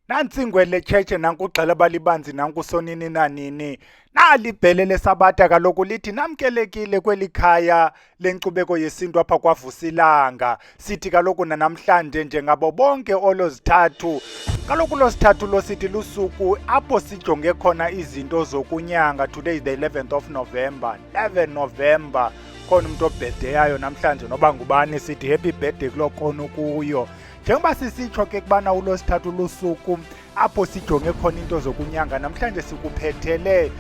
Nansi ingwele tshetshe nankugxela balibanzi nankusonini nanini. Nalibhele lesabatha kaloku lithi namkelekile kweli khaya lenkcubeko yesintu apha kwaVusilanga. Sithi kaloku namhlanje njengabo bonke olozithathu. Kaloku losithathu losithi lusuku apho sijonge khona izinto zokunyanga. Today is the 11th of November. 11 November. Khona umuntu obhedeyayo namhlanje noba ngubani sithi happy birthday kulo khona kuyo. Njengoba sisitsho ke kubana ulosithathu lusuku apho sijonge khona into zokunyanga, namhlanje sikuphethele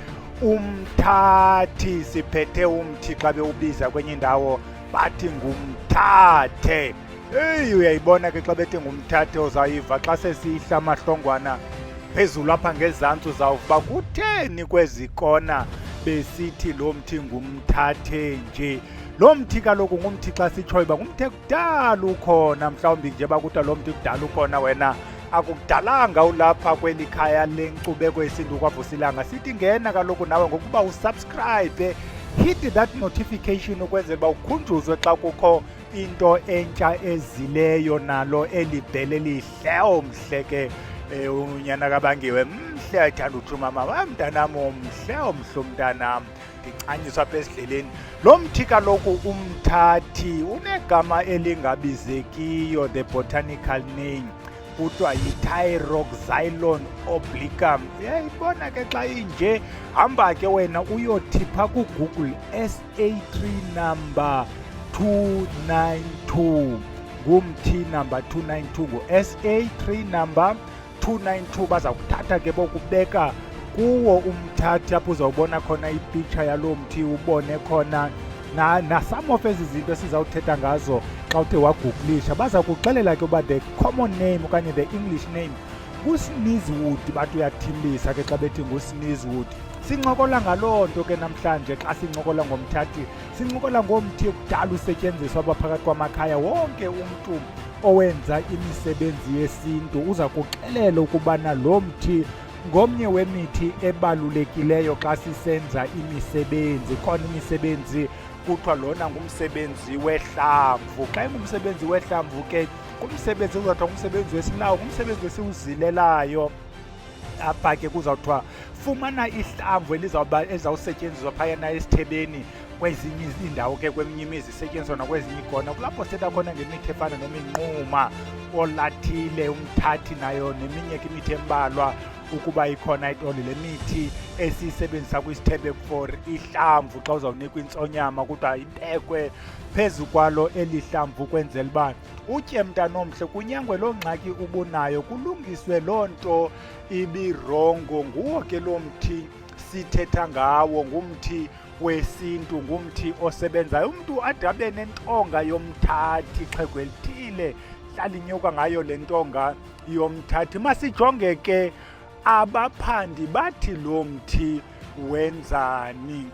uMthathi. Siphethe umthi xa bewubiza kwenye indawo bathi ngumthathe. Hey, uyayibona ke xa bethi ngumthathe uzayiva xa sesihla amahlongwana phezulu apha ngezantsi uzawuva kutheni kwezi kona besithi lo mthi ngumthathe nje. Lo mthi kaloku ngumthi xa sitshoyo uba ngumthi ekudala ukhona, mhlawumbi nje bakuthiwa lo mthi kudala ukhona wena akukudalanga ulapha kweli khaya lenkcubeko yesintu kwaVusilanga. Sithi ngena kaloku nawe ngokuba usubscribe, hit that notification ukwenzela uba ukhunjuzwe xa kukho into entsha ezileyo nalo eli bhele lihle omhle ke. Unyana kabangiwe mhle athanda uthuma mama mntanam omhle omhle umntanam ndichanyiswa apha esidleleni. Lo mthi kaloku uMthathi unegama elingabizekiyo, the botanical name kuthiwa yi-Thyroxylon obliquum. Uyayibona ke xa inje, hamba ke wena uyothipha kuGoogle SA3 number 292. Ngumthi number 292, ngu-SA3 number 292. Baza kuthatha ke bokubeka kuwo uMthathi apho uzawubona khona ipicture yalo mthi, ubone khona na some of ezi zinto esizawuthetha ngazo xa uthe wagooglisha. Baza kuxelela ke uba the common name okanye the English name nguSneezewood. Bathi uyathimlisa ke xa bethi nguSneezewood. Sincokola ngaloo nto ke namhlanje. Xa sincokola ngomthathi sincokola ngomthi ekudala usetyenziswa apha phakathi kwamakhaya. Wonke umntu owenza imisebenzi yesintu uza kuxelela ukubana lo mthi ngomnye wemithi ebalulekileyo xa sisenza imisebenzi. Khona imisebenzi kuthiwa lona ngumsebenzi wehlamvu. Xa ingumsebenzi wehlamvu ke kumsebenzi uzawuthiwa ngumsebenzi wesilawu, ngumsebenzi esiwuzilelayo. Apha ke kuzawuthiwa fumana ihlamvu ezawusetyenziswa phayana esithebeni. Kwezinye iindawo ke kweminye imizi isetyenziswa nakwezinye ikona. Kulapho setha khona ngemithi efana nominquma, olathile, umthathi nayo neminye ke imithi embalwa ukuba ikhona itoli. Le mithi esiyisebenzisa kwisithebe for ihlamvu xa uzawunikwa intsonyama kuthiwa ibekwe phezu kwalo eli hlamvu ukwenzela uba utye mntana omhle, kunyangwe loo ngxaki ubunayo, kulungiswe loo nto ibirongo. Nguwo ke loo mthi sithetha ngawo, ngumthi wesintu, ngumthi osebenzayo. Umntu ade abe nentonga yomthathi, xhego elithile hlala inyuka ngayo le ntonga yomthathi. Masijonge ke abaphandi bathi lo mthi wenzani.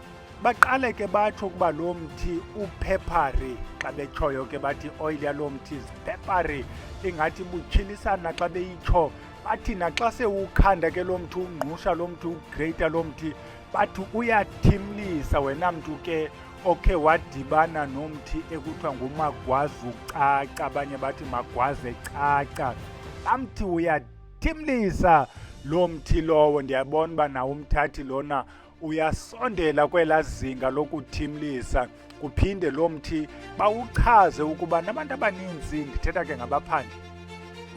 Baqale ke batsho ukuba lo mthi upeppery. Xa betshoyo ke bathi oil yalo mthi is peppery, ingathi butshilisana xa beyitsho. Bathi naxa sewukhanda ke lo mthi, ungqusha lo mthi, ugreyita lo mthi, bathi uyathimlisa. Wena mntu ke okhe wadibana nomthi ekuthiwa ngumagwazi ucaca, abanye bathi magwaze caca, bamthi uyathimlisa lo mthi lowo. Ndiyabona uba nawo uMthathi lona uyasondela kwelaa zinga lokuthimlisa. Kuphinde lo mthi bawuchaze ukuba nabantu abaninzi, ndithetha ke ngabaphandi,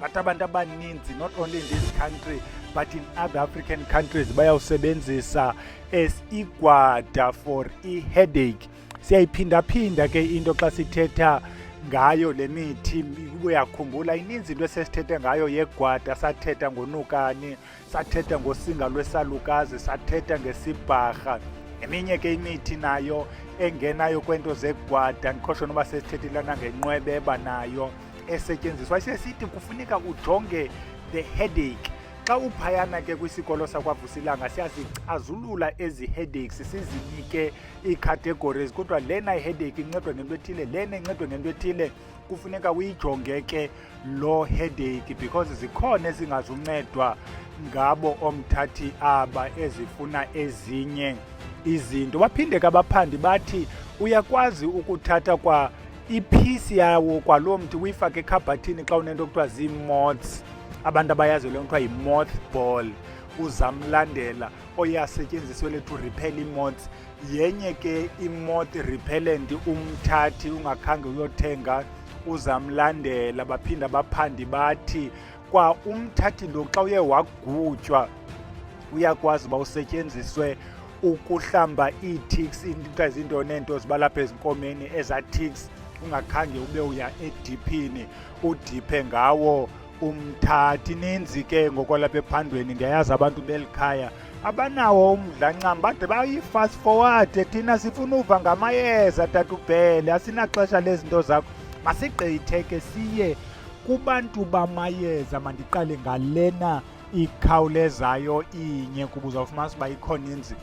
but abantu abaninzi not only in this country but in other African countries bayawusebenzisa as igwada for i-headache. Siyayiphinda-phinda ke into xa sithetha ngayo le mithi. Uyakhumbula ininzi into esesithethe ngayo yegwada. Sathetha ngonukani, sathetha ngosinga lwesalukazi, sathetha ngesibharha, eminye ke imithi nayo engenayo kwento zegwada. Ndikhosho noba sesithethelana ngenqwebeba nayo esetyenziswa. Sesithi kufuneka ujonge the headache. Xa uphayana ke kwisikolo sakwaVusilanga siyazicazulula ezi headaches, sizinike ii-categories. Kodwa lena i-headache incedwa ngento ethile, lena incedwa ngento ethile. Kufuneka uyijonge ke lo headache because zikhona ezingazuncedwa ngabo oMthathi aba ezifuna ezinye izinto. Baphinde ke abaphandi bathi uyakwazi ukuthatha kwa iphisi yawo kwalo mthi uyifake ekhabhathini xa unento kuthiwa zii-moths. abantu abayazi le nto kuthiwa yi-mothball, uzamlandela oyasetyenziselwe to repel ii-moths. Yenye ke i-moth repellent uMthathi ungakhange uyothenga, uzamlandela. Baphinda baphandi bathi kwa uMthathi lo xa uye wagutywa uyakwazi uba usetyenziswe ukuhlamba ii-ticks, into zinto neento zibalapha ezinkomeni, ezaa ticks, ungakhange ube uya ediphini udiphe ngawo uMthathi. Ninzi ke ngokwalapha ephandweni, ndiyayazi abantu beli khaya abanawo umdla ncam, bade bayi-fast forward. Thina sifuna uva ngamayeza tata uBhele, asinaxesha lezinto zakho. Masigqithe ke siye kubantu bamayeza. Mandiqale ngalena ikhawulezayo inye kuba uzawufumanisa uba ikhona inzi.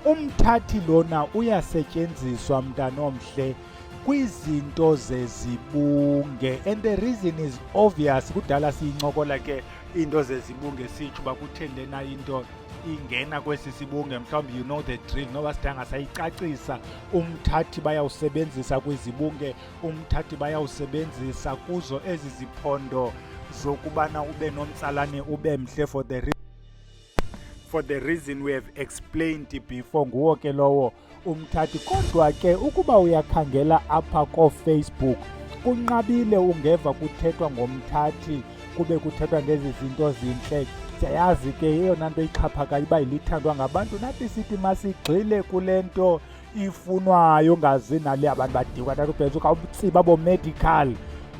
uMthathi lona uyasetyenziswa mntanomhle kwizinto zezibunge, and the reason is obvious. Kudala siyincokola ke into zezibunge sitsho uba kutheni lena into ingena kwesi sibunge, mhlawumbi you know the drill, noba sidanga sayicacisa. uMthathi bayawusebenzisa kwizibunge, uMthathi bayawusebenzisa kuzo ezi ziphondo zokubana ube nomtsalane ube mhle for the reason we have explained before. Nguwo ke lowo uMthathi. Kodwa ke ukuba uyakhangela apha koFacebook kunqabile ungeva kuthethwa ngomthathi kube kuthethwa ngezi zinto zintle. Siyayazi ke eyona nto ixhaphakayo uba ilithandwa ngabantu, nathi sithi masigxile kule nto ifunwayo. Ngazi nale abantu badikwa tata uBhele khawutsiba bomedical,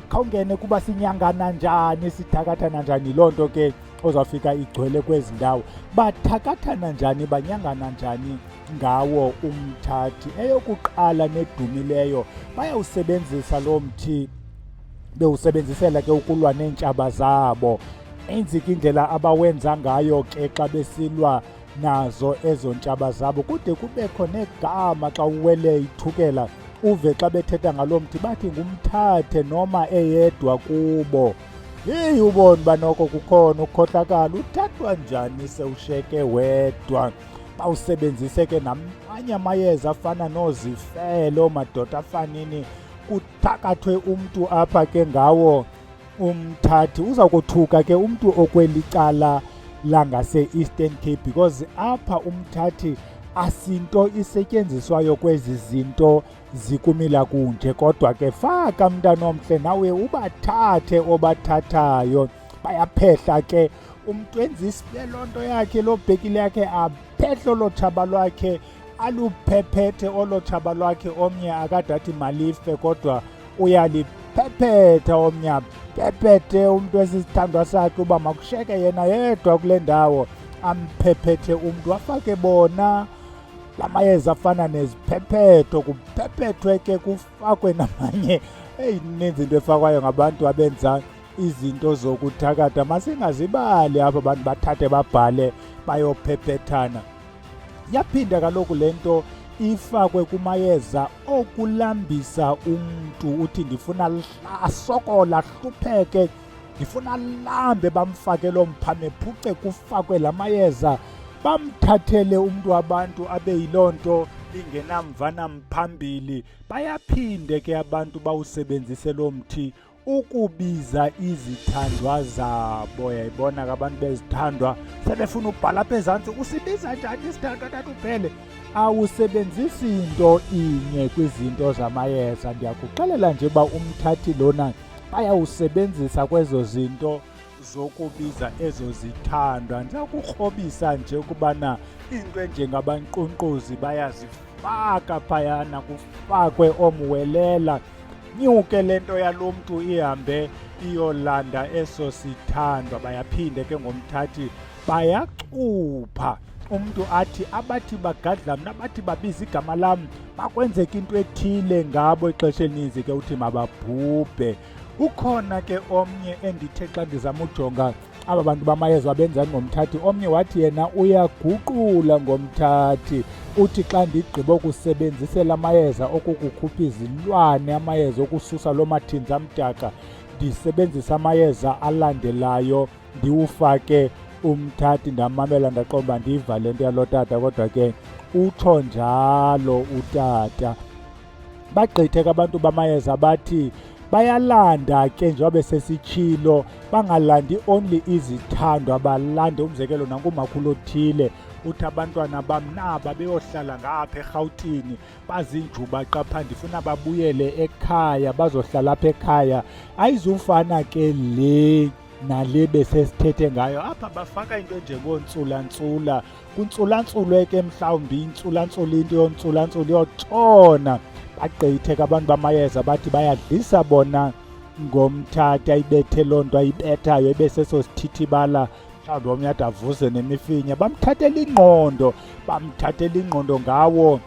khawungene kuba sinyangana njani, sithakathana njani. Loo nto ke ozawufika igcwele kwezi ndawo. Bathakathana njani, banyangana njani ngawo uMthathi? Eyokuqala nedumileyo, bayawusebenzisa lo mthi, bewusebenzisela ke ukulwa neentshaba zabo. Enzika indlela abawenza ngayo ke xa besilwa nazo ezo ntshaba zabo, kude kubekho negama xa uwele ithukela uve xa bethetha ngalo mthi bathi ngumthathe noma eyedwa kubo. Heyi, ubone uba noko kukhona ukukhohlakala. Uthathwa njani sewushiyeke wedwa? Bawusebenzise ke namanye amayeza afana noozifelo, madoda afanini, kuthakathwe umntu apha ke ngawo uMthathi. Uza kothuka ke umntu okweli cala langase-Eastern Cape, because apha uMthathi asinto isetyenziswayo kwezi zinto zikumila kunje. Kodwa ke faka mntanomhle nawe ubathathe obathathayo. Bayaphehla ke umntu enza isibelo nto yakhe, loo bhekile yakhe, aphehle olo tshaba lwakhe, aluphephethe olo tshaba lwakhe. Omnye akadathi malife, kodwa uyaliphephetha omnye aphephethe umntu esisithandwa sakhe uba makushiyeke yena yedwa kule ndawo, amphephethe umntu. Afake bona la mayeza afana neziphephetho, kuphephethwe ke kufakwe namanye. Ninzi into efakwayo ngabantu abenza izinto zokuthakatha. Masingazibali apha abantu bathathe babhale bayophephethana. Yaphinda kaloku le nto ifakwe kumayeza okulambisa umntu. Uthi ndifuna asokola, hlupheke, ndifuna lambe, bamfake lo mphame phuce, kufakwe la mayeza, bamthathele umntu abantu abe yiloo nto ingenamva namphambili. Bayaphinde ke abantu bawusebenzise lo mthi ukubiza izithandwa zabo. Yayibona ke abantu bezithandwa sebefuna ubhala apha ezantsi, usibiza njani isithandwa tata uBhele? Awusebenzisi into inye kwizinto zamayeza. Ndiyakuxelela nje uba uMthathi lona bayawusebenzisa kwezo zinto zokubiza ezo zithandwa. Ndiyakukrobisa nje ukubana into enjengabankqonkqozi bayazifaka phayana, kufakwe omwelela, nyuke le nto yalo mntu ihambe iyolanda eso sithandwa. Bayaphinde ke ngomthathi bayacupha umntu athi abathi bagadla mna, abathi babiza igama lam, makwenzeka into ethile ngabo. Ixesha elininzi ke uthi mababhubhe. Ukhona ke omnye endithe xa ndizama ujonga aba bantu bamayeza abenzani ngomthathi, omnye wathi yena uyaguqula ngomthathi. Uthi xa ndigqiba ukusebenzisela amayeza okukukhupha izilwane, amayeza okususa loo mathinzi amdaka, ndisebenzisa amayeza alandelayo ndiwufake uMthathi. Ndamamela ndaqomba ndiva le nto yalo tata, kodwa ke utsho njalo utata. Bagqithe ke abantu bamayeza bathi bayalanda ke njengoba sesitshilo, bangalandi only izithandwa, balande umzekelo nangumakhulu othile uthi abantwana bam naba beyohlala ngapha eRhawutini bazinjuba qapha ndifuna babuyele ekhaya bazohlala apha ekhaya. Ayizufana ke le nale besesithethe ngayo apha, bafaka into enjengontsulantsula. Kuntsulantsulwe ke mhlawumbi intsulantsula, into yontsulantsula yotshona, bagqithe ke abantu bamayeza bathi bayadlisa bona ngoMthathe. Ayibethe loo nto ayibethayo ebeseso sithithibala, mhlawumbi omnye ade avuze nemifinya, bamthathela ingqondo ngawo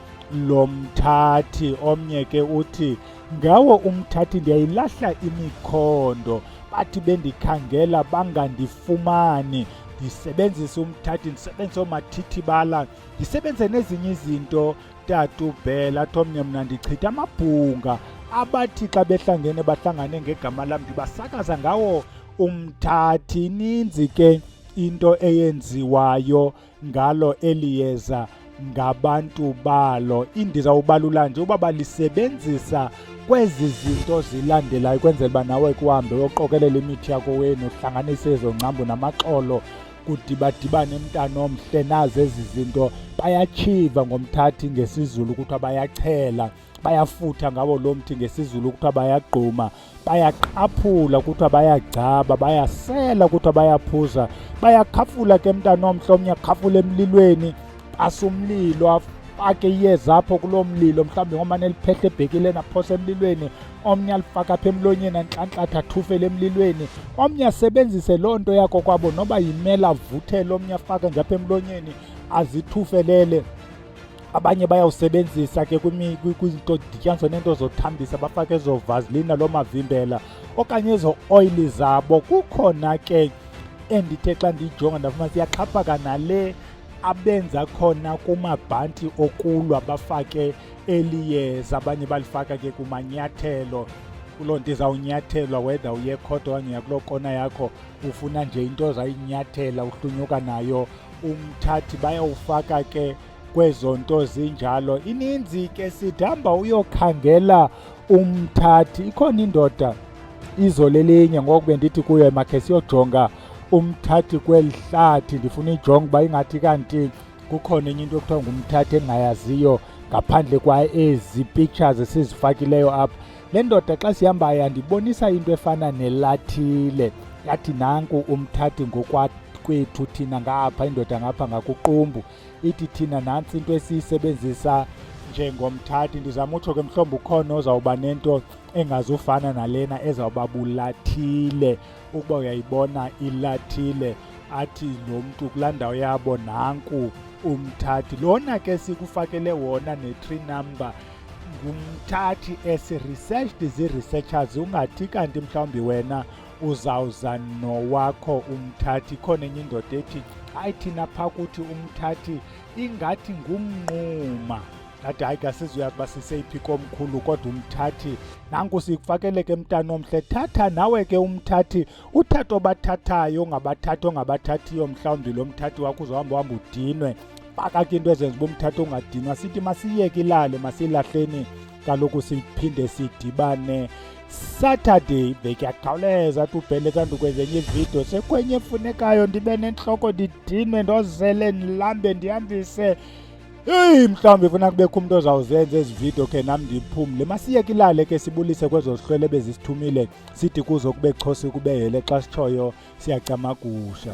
lo Mthathi. Omnye ke uthi ngawo uMthathi ndiyayilahla imikhondo, bathi bendikhangela bangandifumani, ndisebenzise uMthathi, ndisebenzise oomathithibala, ndisebenze nezinye izinto tata uBhela. Athi omnye mna ndichitha amabhunga abathi xa behlangene bahlangane ngegama lam ndibasakaza ngawo uMthathi. Ininzi ke into eyenziwayo ngalo eli yeza ngabantu balo. Ndizawubalula nje uba balisebenzisa kwezi zinto zilandelayo ukwenzela uba nawe kuhambe uyoqokelela imithi yakho wenu, uhlanganise ezo ngcambu namaxolo, kudibadibane umntana omhle. Nazi ezi zinto bayatshiva ngomthathi ngesiZulu kuthiwa bayachela, bayafutha ngawo lo mthi ngesiZulu kuthiwa bayagquma, bayaqaphula kuthiwa bayagcaba, bayasela kuthiwa bayaphuza, bayakhafula ke mntana omhle. Omnye akhafule emlilweni, asumlilo afake iyeza apho kuloo mlilo, mhlawumbi ngomane eliphehle ebhekileni aphose emlilweni. Omnye alifake apha emlonyeni antlantlatha athufele emlilweni. Omnye asebenzise loo nto yakho kwabo noba yimela avuthele, omnye afake nje apha emlonyeni azithufelele. Abanye bayawusebenzisa ke kwizinto dityaniswa neento zothambisa, bafake ezo vaselina loo mavimbela okanye ezo oyili zabo. Kukhona ke endithe xa ndiyijonga ndafumana siyaxhaphaka nale abenza khona kumabhanti okulwa, bafake eli yeza. Abanye balifaka ke kumanyathelo, kuloo nto izawunyathelwa whether uye ekhodo okanye uyakuloo kona yakho ufuna nje into ozayinyathela uhlunyuka nayo uMthathi. Bayawufaka ke kwezo nto zinjalo. Ininzi ke sidihamba uyokhangela uMthathi. Ikhona indoda izolelinye ngoku bendithi kuyo makhe siyojonga uMthathi kweli hlathi, ndifuna ijonga uba ingathi kanti kukhona enye into ekuthiwa ngumthathi endingayaziyo ngaphandle kwa ezi pictures sizifakileyo apha. Le ndoda xa sihamba yandibonisa into efana nelathile, yathi nanku uMthathi ngokwakwethu thina ngapha, indoda ngapha ngakuqumbu, ithi thina nantsi into esiyisebenzisa njengomthathi. Ndizama utsho ke mhlawumbi ukhona ozawuba nento engazufana nalena ezawuba bulathile. Ukuba uyayibona ilathile, athi lo mntu kulaa ndawo yabo nanku uMthathi. Lona ke sikufakele wona ne-3 number ngumthathi esi-researched zii-researchers. Ungathi kanti mhlawumbi wena uzawuza nowakho uMthathi. Ikhona enye indoda ethi hayi thina phaa kuthi uMthathi ingathi ngumnquma. Ngathi hayi kasizuyazi uba siseyiphi komkhulu kodwa uMthathi nanku sikufakele ke mntana omhle. Thatha nawe ke uMthathi, uthathe obathathayo ongabathathiyo mhlawumbi lo Mthathi wakho uzohamba udinwe. Faka ke into ezenza uba uMthathi ungadinwa. Sithi masiyeke ilale, masiyilahleni, kaloku siphinde sidibane Saturday. Bekuyakhawuleza athi uBhele kanti ukwenzenye ividiyo sekwenye efunekayo ndibe nentloko ndidinwe ndozele ndilambe ndihambise. Mhlawumbi funa kubekho umuntu ozawuzenza ezi vidiyo ke nam ndiphumle. Masiyeke ilale ke sibulise kwezo zihlwele bezisithumile, sithi kuzo kube chosi kube hele xa sitshoyo siyacamagusha.